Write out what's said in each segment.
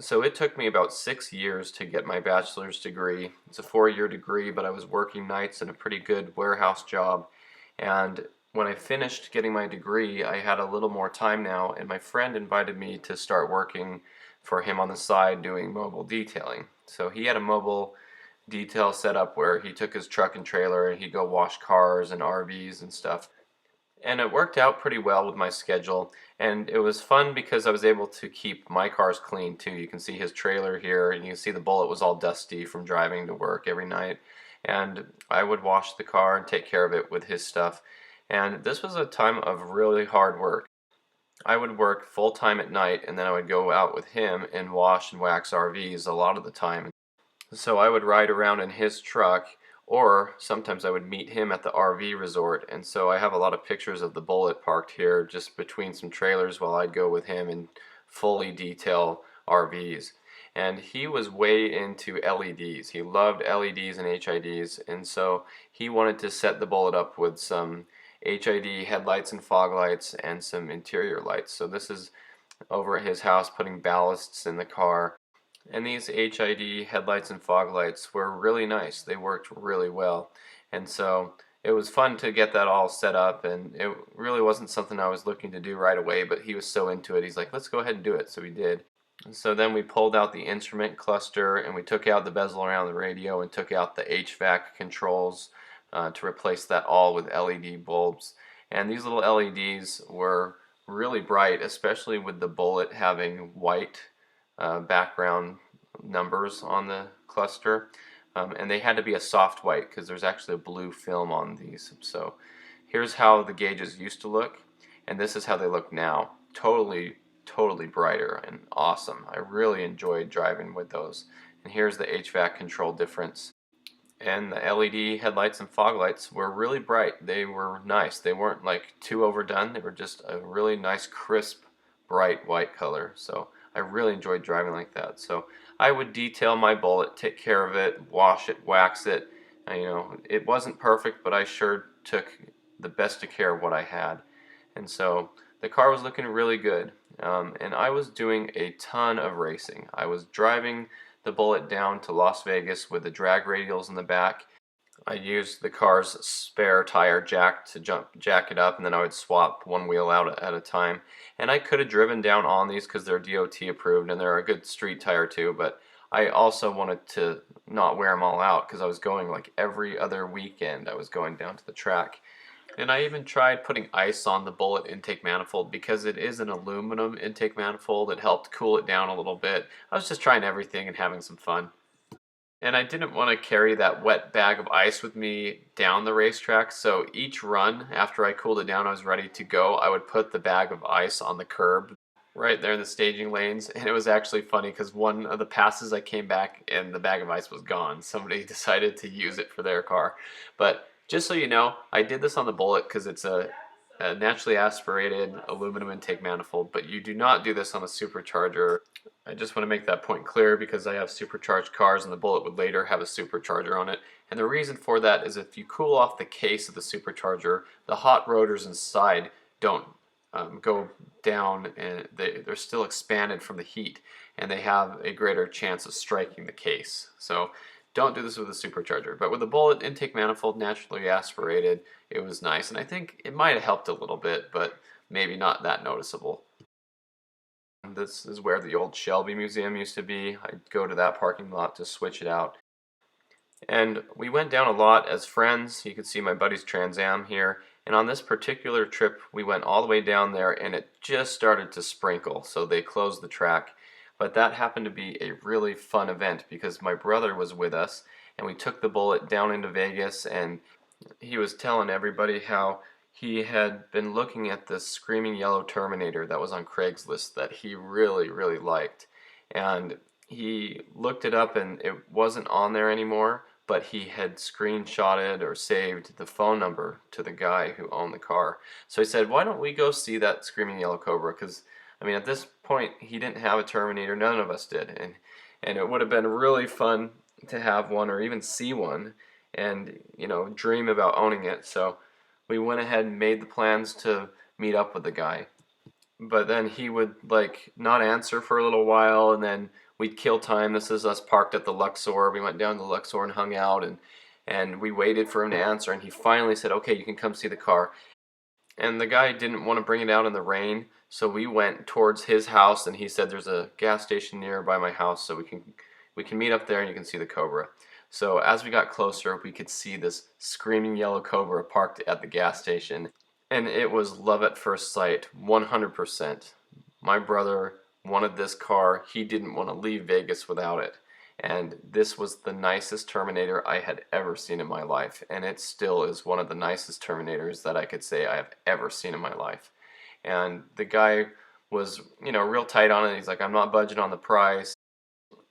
So it took me about 6 years to get my bachelor's degree. It's a 4-year degree, but I was working nights in a pretty good warehouse job. And when I finished getting my degree, I had a little more time now, and my friend invited me to start working for him on the side doing mobile detailing. So he had a mobile detail set up where he took his truck and trailer and he'd go wash cars and RVs and stuff. And it worked out pretty well with my schedule, and it was fun because I was able to keep my cars clean too. You can see his trailer here, and you can see the Bullitt was all dusty from driving to work every night, and I would wash the car and take care of it with his stuff. And this was a time of really hard work. I would work full time at night, and then I would go out with him and wash and wax RVs a lot of the time. So I would ride around in his truck, or sometimes I would meet him at the RV resort. And so I have a lot of pictures of the Bullitt parked here just between some trailers while I'd go with him and fully detail RVs. And he was way into LEDs. He loved LEDs and HIDs, and so he wanted to set the Bullitt up with some HID headlights and fog lights and some interior lights. So this is over at his house putting ballasts in the car. And these HID headlights and fog lights were really nice. They worked really well. And so it was fun to get that all set up, and it really wasn't something I was looking to do right away, but he was so into it. He's like, let's go ahead and do it. So we did. And so then we pulled out the instrument cluster, and we took out the bezel around the radio and took out the HVAC controls to replace that all with LED bulbs. And these little LEDs were really bright, especially with the Bullitt having white background numbers on the cluster, and they had to be a soft white because there's actually a blue film on these. So here's how the gauges used to look, and this is how they look now. Totally brighter and awesome. I really enjoyed driving with those. And here's the HVAC control difference. And the LED headlights and fog lights were really bright. They were nice. They weren't like too overdone. They were just a really nice, crisp, bright white color. So I really enjoyed driving like that. So I would detail my Bullitt, take care of it, wash it, wax it. It wasn't perfect, but I sure took the best of care of what I had. And so the car was looking really good. And I was doing a ton of racing. I was driving the Bullitt down to Las Vegas with the drag radials in the back. I used the car's spare tire jack to jack it up, and then I would swap one wheel out at a time. And I could have driven down on these because they're DOT approved and they're a good street tire too, but I also wanted to not wear them all out because I was going like every other weekend. I was going down to the track. And I even tried putting ice on the Bullitt intake manifold because it is an aluminum intake manifold. It helped cool it down a little bit. I was just trying everything and having some fun. And I didn't want to carry that wet bag of ice with me down the racetrack, so each run, after I cooled it down, I was ready to go, I would put the bag of ice on the curb right there in the staging lanes. And it was actually funny because one of the passes I came back and the bag of ice was gone. Somebody decided to use it for their car. But just so you know, I did this on the Bullitt because it's a naturally aspirated aluminum intake manifold, but you do not do this on a supercharger. I just want to make that point clear because I have supercharged cars and the Bullitt would later have a supercharger on it. And the reason for that is if you cool off the case of the supercharger, the hot rotors inside don't go down, and they're still expanded from the heat, and they have a greater chance of striking the case. So don't do this with a supercharger. But with the Bullitt intake manifold naturally aspirated, it was nice. And I think it might have helped a little bit, but maybe not that noticeable. This is where the old Shelby Museum used to be. I'd go to that parking lot to switch it out. And we went down a lot as friends. You can see my buddy's Trans Am here. And on this particular trip, we went all the way down there and it just started to sprinkle, so they closed the track. But that happened to be a really fun event because my brother was with us and we took the Bullitt down into Vegas, and he was telling everybody how he had been looking at this screaming yellow Terminator that was on Craigslist that he really liked. And he looked it up and it wasn't on there anymore, but he had screenshotted or saved the phone number to the guy who owned the car. So he said, why don't we go see that screaming yellow Cobra? Because I mean, at this point, he didn't have a Terminator. None of us did, and it would have been really fun to have one or even see one, and dream about owning it. So we went ahead and made the plans to meet up with the guy. But then he would like not answer for a little while, and then we'd kill time. This is us parked at the Luxor. We went down to the Luxor and hung out, and we waited for him to answer, and he finally said, okay, you can come see the car. And the guy didn't want to bring it out in the rain, so we went towards his house, and he said there's a gas station nearby my house, so we can meet up there and you can see the Cobra. So as we got closer, we could see this screaming yellow Cobra parked at the gas station, and it was love at first sight, 100%. My brother wanted this car. He didn't want to leave Vegas without it. And this was the nicest Terminator I had ever seen in my life, and it still is one of the nicest Terminators that I could say I have ever seen in my life. And the guy was, real tight on it. He's like, I'm not budging on the price,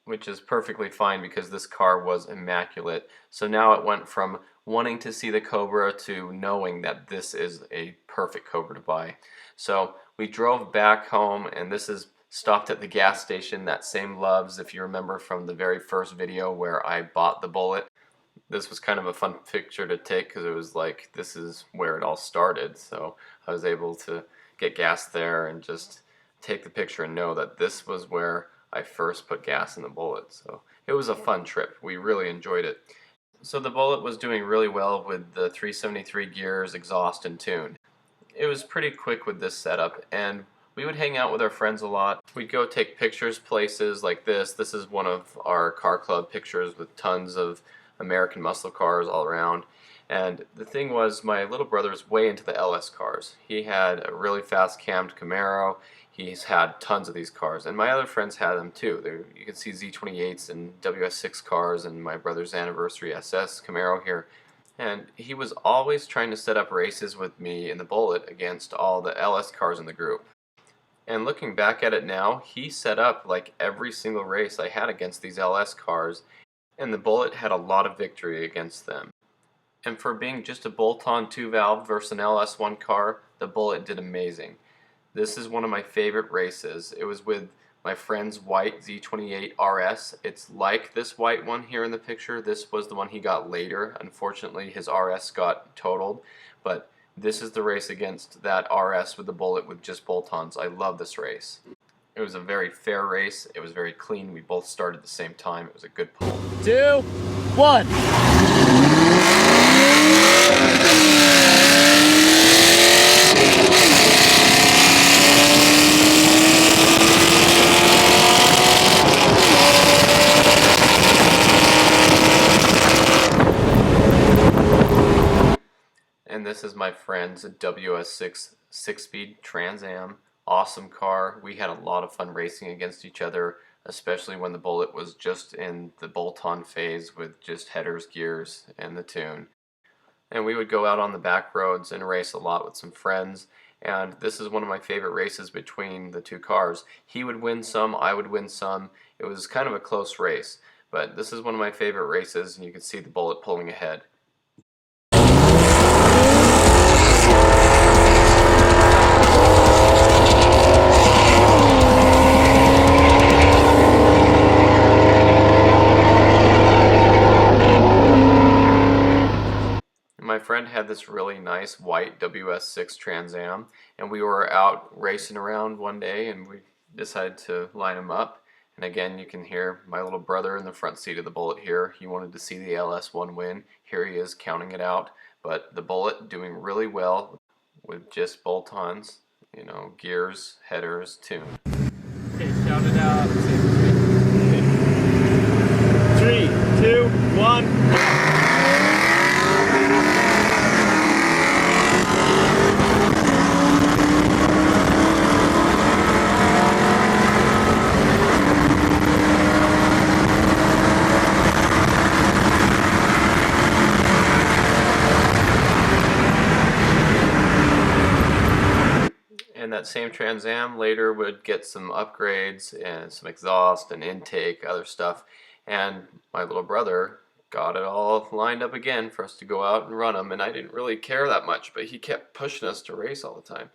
which is perfectly fine because this car was immaculate. So now it went from wanting to see the Cobra to knowing that this is a perfect Cobra to buy. So we drove back home, and this is stopped at the gas station, that same Love's, if you remember from the very first video where I bought the Bullitt. This was kind of a fun picture to take because it was like, this is where it all started. So I was able to get gas there and just take the picture and know that this was where I first put gas in the Bullitt. So it was a fun trip. We really enjoyed it. So the Bullitt was doing really well with the 373 gears, exhaust, and tune. It was pretty quick with this setup, and we would hang out with our friends a lot. We'd go take pictures places like this. This is one of our car club pictures with tons of American muscle cars all around. And the thing was, my little brother's way into the LS cars. He had a really fast cammed Camaro. He's had tons of these cars, and my other friends had them too. You can see Z28s and WS6 cars and my brother's anniversary SS Camaro here. And he was always trying to set up races with me in the Bullitt against all the LS cars in the group. And looking back at it now, he set up like every single race I had against these LS cars, and the Bullitt had a lot of victory against them. And for being just a bolt-on 2-valve versus an LS1 car, the Bullitt did amazing. This is one of my favorite races. It was with my friend's white Z28 RS. It's like this white one here in the picture. This was the one he got later. Unfortunately, his RS got totaled, but this is the race against that RS with the Bullitt with just bolt-ons. I love this race. It was a very fair race. It was very clean. We both started at the same time. It was a good pull. 2, 1. And this is my friend's WS6 6-speed Trans Am. Awesome car. We had a lot of fun racing against each other, especially when the Bullitt was just in the bolt-on phase with just headers, gears, and the tune. And we would go out on the back roads and race a lot with some friends, and this is one of my favorite races between the two cars. He would win some, I would win some. It was kind of a close race, but this is one of my favorite races, and you can see the Bullitt pulling ahead. My friend had this really nice white WS6 Trans Am, and we were out racing around one day, and we decided to line them up. And again, you can hear my little brother in the front seat of the Bullitt here. He wanted to see the LS1 win. Here he is counting it out, but the Bullitt doing really well with just bolt-ons, gears, headers, tune. Okay, shout it out. 3, 2, 1. And that same Trans Am later would get some upgrades and some exhaust and intake, other stuff. And my little brother got it all lined up again for us to go out and run them. And I didn't really care that much, but he kept pushing us to race all the time.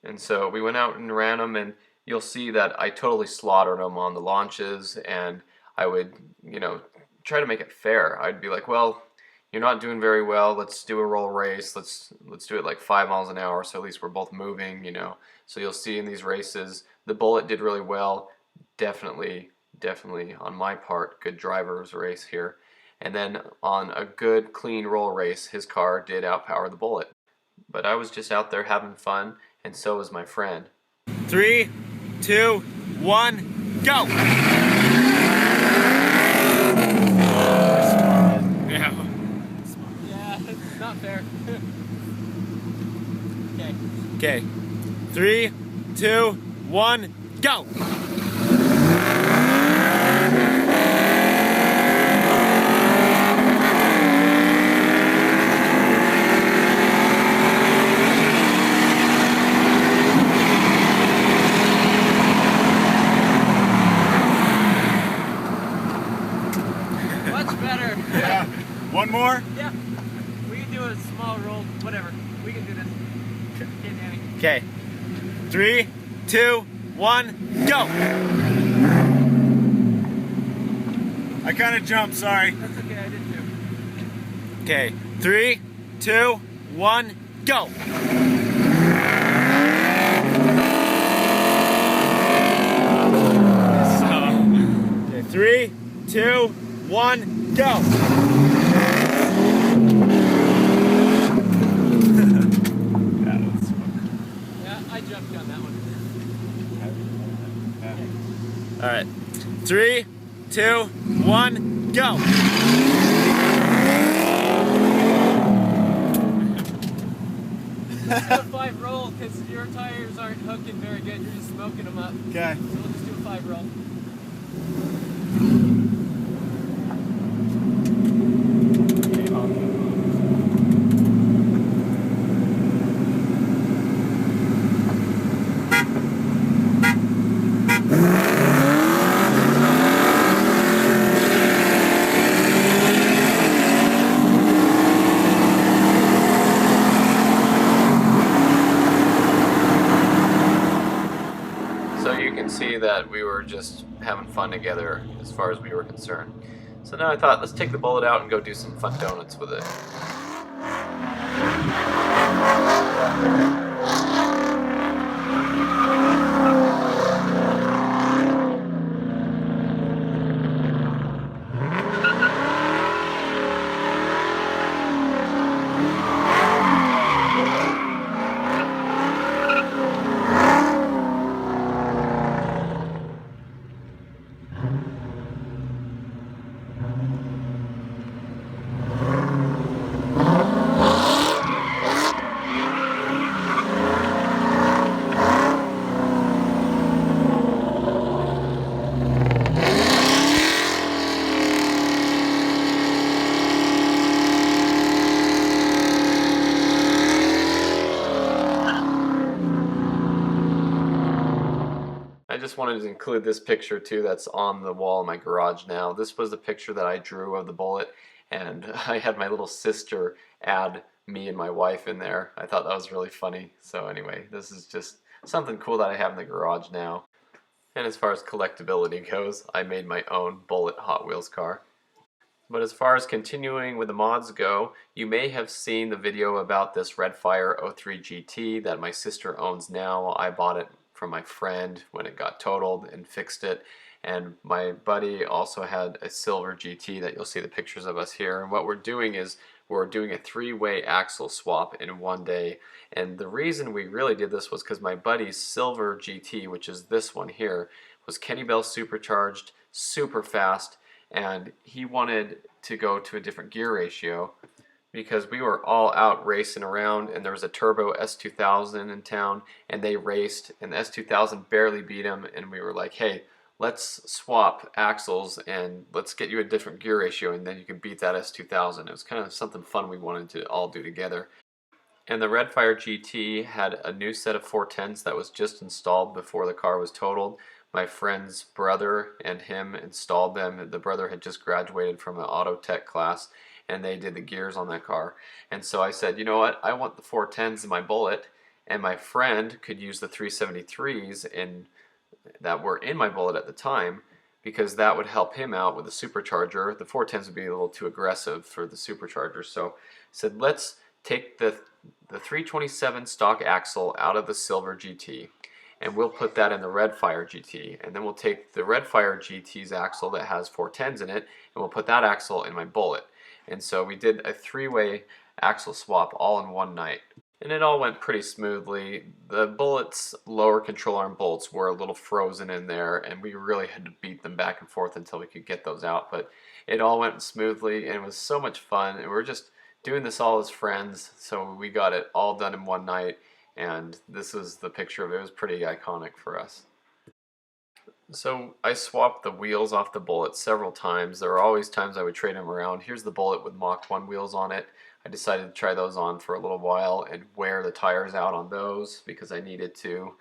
And so we went out and ran them, and you'll see that I totally slaughtered them on the launches. And I would, try to make it fair. I'd be like, well, you're not doing very well, let's do a roll race, let's do it like 5 miles an hour, so at least we're both moving, So you'll see in these races, the Bullitt did really well, definitely definitely on my part, good driver's race here. And then on a good clean roll race, his car did outpower the Bullitt. But I was just out there having fun, and so was my friend. 3, 2, 1, go! Yeah, it's not fair. Okay. 3, 2, 1, go! Much better. Yeah. One more? Yeah. We can do a small roll, whatever. We can do this. Okay, Danny. Okay. 3, 2, 1, go! I kind of jumped, sorry. That's okay, I did too. Okay. 3, 2, 1, go! Okay, 3, 2, 1, go! Yeah, I jumped on that one. All right. 3, 2, 1, go! Let's do a 5 roll because your tires aren't hooking very good. You're just smoking them up. Okay. So we'll just do a 5 roll. So you can see that we were just having fun together as far as we were concerned. So now I thought, let's take the Bullitt out and go do some fun donuts with it. I just wanted to include this picture too that's on the wall in my garage now. This was the picture that I drew of the Bullitt, and I had my little sister add me and my wife in there. I thought that was really funny. So anyway, this is just something cool that I have in the garage now. And as far as collectability goes, I made my own Bullitt Hot Wheels car. But as far as continuing with the mods go, you may have seen the video about this Redfire 03 GT that my sister owns now. I bought it from my friend when it got totaled and fixed it. And my buddy also had a silver GT that you'll see the pictures of us here. And what we're doing is we're doing a 3-way axle swap in one day. And the reason we really did this was because my buddy's silver GT, which is this one here, was Kenny Bell supercharged, super fast, and he wanted to go to a different gear ratio because we were all out racing around, and there was a turbo S2000 in town, and they raced, and the S2000 barely beat him, and we were like, hey, let's swap axles and let's get you a different gear ratio, and then you can beat that S2000. It was kind of something fun we wanted to all do together. And the Redfire GT had a new set of 410s that was just installed before the car was totaled. My friend's brother and him installed them. The brother had just graduated from an auto tech class, and they did the gears on that car. And so I said, you know what, I want the 410s in my Bullitt, and my friend could use the 373s that were in my Bullitt at the time, because that would help him out with the supercharger. The 410s would be a little too aggressive for the supercharger. So I said, let's take the 327 stock axle out of the silver GT, and we'll put that in the Red Fire GT, and then we'll take the Red Fire GT's axle that has 410s in it, and we'll put that axle in my Bullitt. And so we did a three-way axle swap all in one night. And it all went pretty smoothly. The Bullitt's lower control arm bolts were a little frozen in there, and we really had to beat them back and forth until we could get those out. But it all went smoothly, and it was so much fun. And we were just doing this all as friends, so we got it all done in one night. And this is the picture of it. It was pretty iconic for us. So I swapped the wheels off the Bullitt several times. There were always times I would trade them around. Here's the Bullitt with Mach 1 wheels on it. I decided to try those on for a little while and wear the tires out on those because I needed to.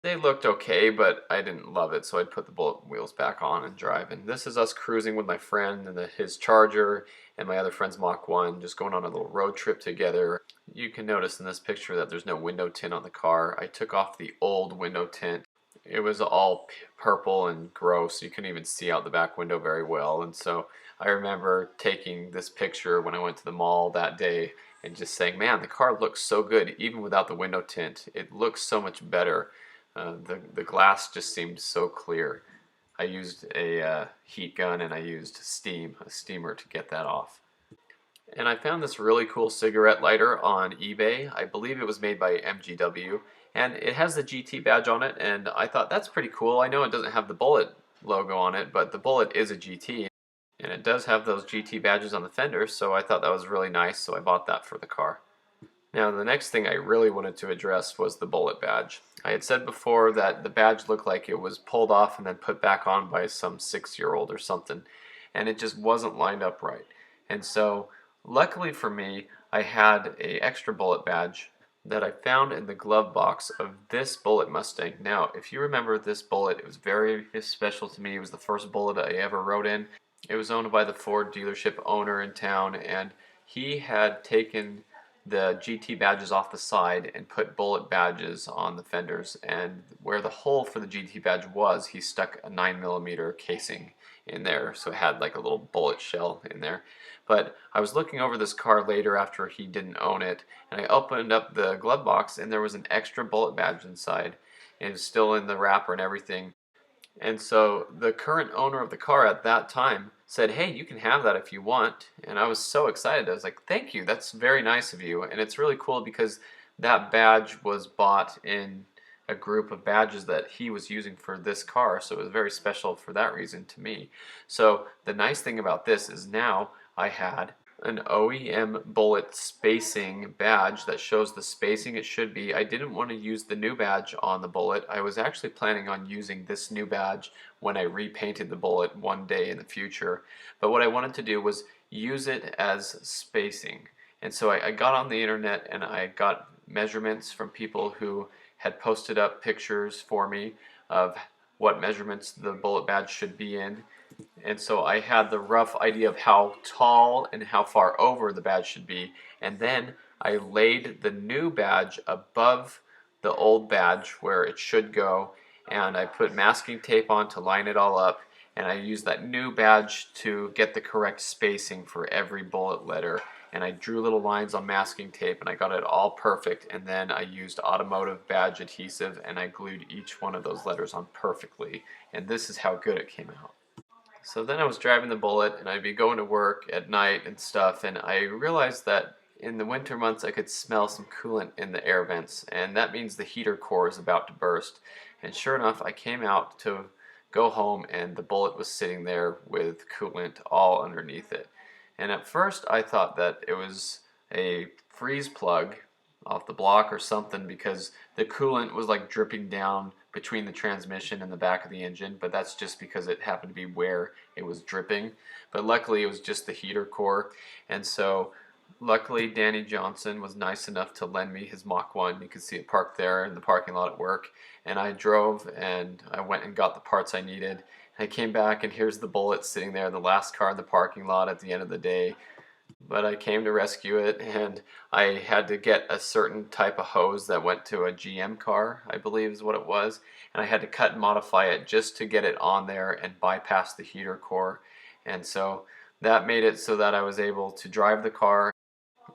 They looked okay, but I didn't love it, so I'd put the Bullitt wheels back on and drive. And this is us cruising with my friend and his Charger and my other friend's Mach 1, just going on a little road trip together. You can notice in this picture that there's no window tint on the car. I took off the old window tint. It was all purple and gross. You couldn't even see out the back window very well. And so I remember taking this picture when I went to the mall that day and just saying, man, the car looks so good even without the window tint. It looks so much better. The glass just seemed so clear. I used a heat gun and I used a steamer to get that off. And I found this really cool cigarette lighter on eBay. I believe it was made by MGW. And it has the GT badge on it, and I thought that's pretty cool. I know it doesn't have the Bullitt logo on it, but the Bullitt is a GT. And it does have those GT badges on the fenders, so I thought that was really nice, so I bought that for the car. Now the next thing I really wanted to address was the Bullitt badge. I had said before that the badge looked like it was pulled off and then put back on by some 6-year-old or something, and it just wasn't lined up right. And so luckily for me, I had an extra Bullitt badge that I found in the glove box of this Bullitt Mustang. Now, if you remember this Bullitt, it was very special to me. It was the first Bullitt I ever rode in. It was owned by the Ford dealership owner in town, and he had taken the GT badges off the side and put Bullitt badges on the fenders, and where the hole for the GT badge was, he stuck a 9mm casing in there, so it had like a little Bullitt shell in there. But I was looking over this car later after he didn't own it, and I opened up the glove box and there was an extra Bullitt badge inside. It was still in the wrapper and everything. And so the current owner of the car at that time said, hey, you can have that if you want. And I was so excited. I was like, thank you, that's very nice of you. And it's really cool because that badge was bought in a group of badges that he was using for this car, so it was very special for that reason to me. So the nice thing about this is now I had an OEM Bullitt spacing badge that shows the spacing it should be. I didn't want to use the new badge on the Bullitt. I was actually planning on using this new badge when I repainted the Bullitt one day in the future. But what I wanted to do was use it as spacing. And so I got on the internet and I got measurements from people who had posted up pictures for me of what measurements the Bullitt badge should be in. And so I had the rough idea of how tall and how far over the badge should be. And then I laid the new badge above the old badge where it should go. And I put masking tape on to line it all up. And I used that new badge to get the correct spacing for every Bullitt letter. And I drew little lines on masking tape and I got it all perfect. And then I used automotive badge adhesive and I glued each one of those letters on perfectly. And this is how good it came out. So then I was driving the Bullitt and I'd be going to work at night and stuff, and I realized that in the winter months I could smell some coolant in the air vents, and that means the heater core is about to burst. And sure enough, I came out to go home and the Bullitt was sitting there with coolant all underneath it. And at first I thought that it was a freeze plug off the block or something because the coolant was like dripping down between the transmission and the back of the engine, but that's just because it happened to be where it was dripping. But luckily it was just the heater core, and so luckily Danny Johnson was nice enough to lend me his Mach 1. You could see it parked there in the parking lot at work, and I drove and I went and got the parts I needed. I came back and here's the Bullitt sitting there, the last car in the parking lot at the end of the day. But I came to rescue it, and I had to get a certain type of hose that went to a GM car, I believe is what it was, and I had to cut and modify it just to get it on there and bypass the heater core. And so that made it so that I was able to drive the car,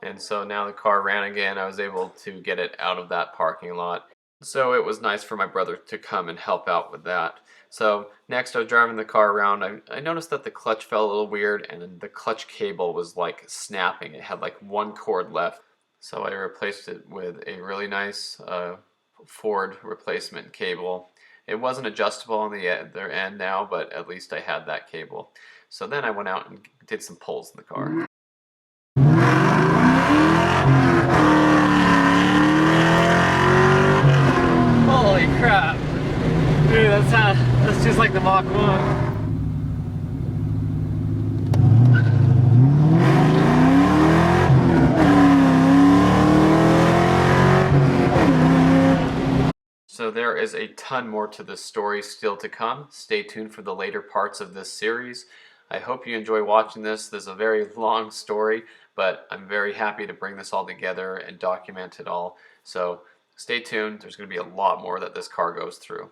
and so now the car ran again. I was able to get it out of that parking lot. So it was nice for my brother to come and help out with that. So next I was driving the car around. I noticed that the clutch felt a little weird and the clutch cable was like snapping. It had like one cord left. So I replaced it with a really nice Ford replacement cable. It wasn't adjustable on the other end now, but at least I had that cable. So then I went out and did some pulls in the car. Holy crap. Dude, that's just like the Mach 1. So there is a ton more to this story still to come. Stay tuned for the later parts of this series. I hope you enjoy watching this. This is a very long story, but I'm very happy to bring this all together and document it all. So stay tuned. There's going to be a lot more that this car goes through.